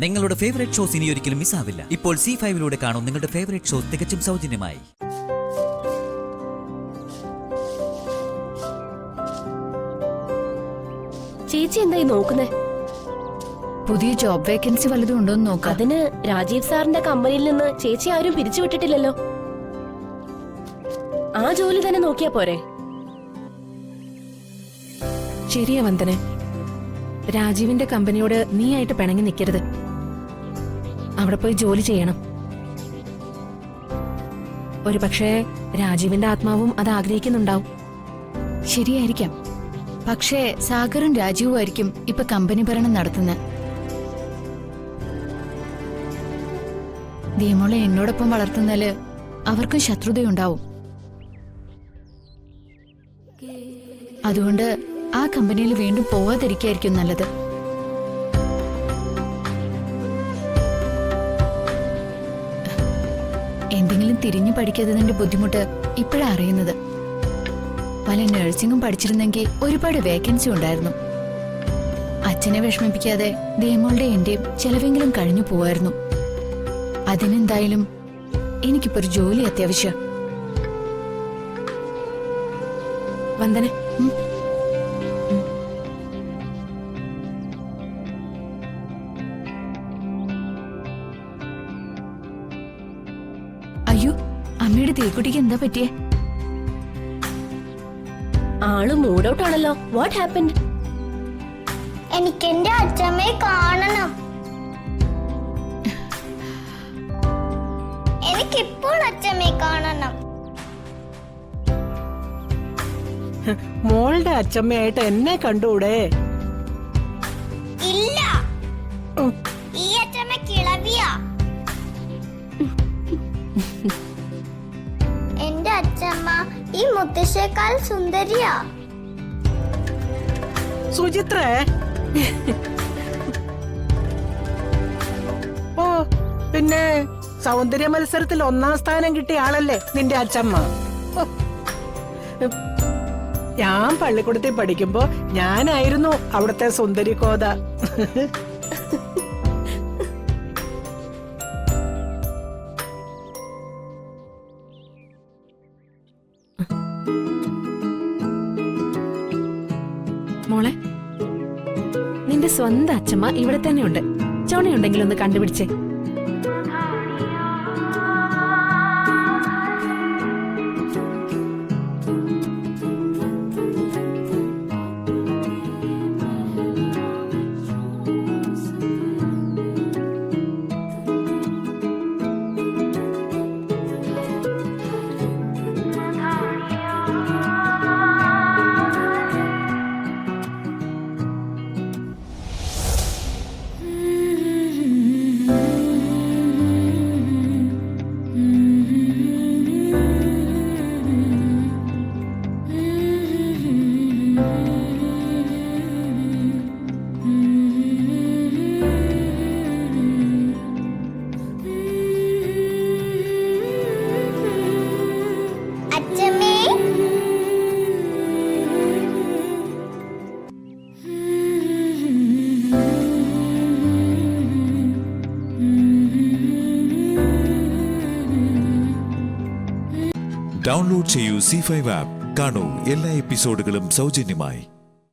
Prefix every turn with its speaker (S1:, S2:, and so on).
S1: നിങ്ങളുടെ favourite shows ഇനി ഒരിക്കലും മിസ്സാവില്ല. ഇപ്പോൾ C5 കാണും നിങ്ങളുടെ ഫേവറേറ്റ് ഷോസ് തികച്ചും സൗജന്യമായി.
S2: ചേച്ചി എന്തായി നോക്കുന്നേ?
S3: പുതിയ ജോബ് വേക്കൻസി വല്ലതും ഉണ്ടോന്ന് നോക്കാം.
S2: അതിന് രാജീവ് സാറിന്റെ കമ്പനിയിൽ നിന്ന് ചേച്ചി ആരും പിരിച്ചുവിട്ടിട്ടില്ലല്ലോ. ആ ജോലി തന്നെ നോക്കിയാ പോരെ?
S4: ശരിയാ വന്ദനെ, രാജീവിന്റെ കമ്പനിയോട് നീ ആയിട്ട് പിണങ്ങി നിൽക്കരുത്. അവിടെ പോയി ജോലി ചെയ്യണം. ഒരു പക്ഷേ രാജീവിന്റെ ആത്മാവും അത് ആഗ്രഹിക്കുന്നുണ്ടാവും.
S3: ശരിയായിരിക്കാം. പക്ഷേ സാഗറും രാജീവും ആയിരിക്കും ഇപ്പൊ കമ്പനി ഭരണം നടത്തുന്നത്. ദിയമോളെ എന്നോടൊപ്പം വളർത്തുന്നാല് അവർക്കും ശത്രുതയുണ്ടാവും. അതുകൊണ്ട് ആ കമ്പനിയിൽ വീണ്ടും പോവാതിരിക്കായിരിക്കും നല്ലത്. എന്തെങ്കിലും തിരിഞ്ഞു പഠിക്കാത്തതിന്റെ ബുദ്ധിമുട്ട് ഇപ്പോഴാ അറിയുന്നത്. പല നഴ്സിംഗും പഠിച്ചിരുന്നെങ്കിൽ ഒരുപാട് വേക്കൻസി ഉണ്ടായിരുന്നു. അച്ഛനെ വിഷമിപ്പിക്കാതെ ദിയമോളുടെ എന്റെയും ചെലവെങ്കിലും കഴിഞ്ഞു പോവായിരുന്നു. അതിനെന്തായാലും എനിക്കിപ്പോ ഒരു ജോലി അത്യാവശ്യം.
S4: വന്ദനെ,
S3: അയ്യോ, അമ്മയുടെ തീക്കുട്ടിക്ക് എന്താ പറ്റിയേ?
S2: ആള് മൂഡ് ഔട്ട് ആണല്ലോ. What happened?
S5: എനിക്ക് എന്റെ അച്ഛമ്മയെ കാണണം. എനിക്കിപ്പോൾ അച്ഛമ്മയെ കാണണം.
S6: മോളുടെ അച്ഛമ്മയായിട്ട് എന്നെ കണ്ടൂടെ?
S5: ഇല്ല, ഈ അച്ഛമ്മ കിളവിയാ. എന്റെ അച്ഛമ്മ ഈ മുത്തശ്ശേക്കാൾ സുന്ദരിയാ.
S6: സുചിത്രേ, ഓ പിന്നെ സൗന്ദര്യ മത്സരത്തിൽ 1ാം സ്ഥാനം കിട്ടിയ ആളല്ലേ നിന്റെ അച്ഛമ്മ? ഞാൻ പള്ളിക്കൂടത്തിൽ പഠിക്കുമ്പോ ഞാനായിരുന്നു അവിടുത്തെ സുന്ദരി കോത.
S4: മോളെ, നിന്റെ സ്വന്തം അച്ഛമ്മ ഇവിടെ തന്നെ ഉണ്ട്. ചോണയുണ്ടെങ്കിൽ ഒന്ന് കണ്ടുപിടിച്ചേ.
S7: ഡൗൺലോഡ് ചെയ്യൂ C5 ആപ്പ്. കാണൂ എല്ലാ എപ്പിസോഡുകളും സൗജന്യമായി.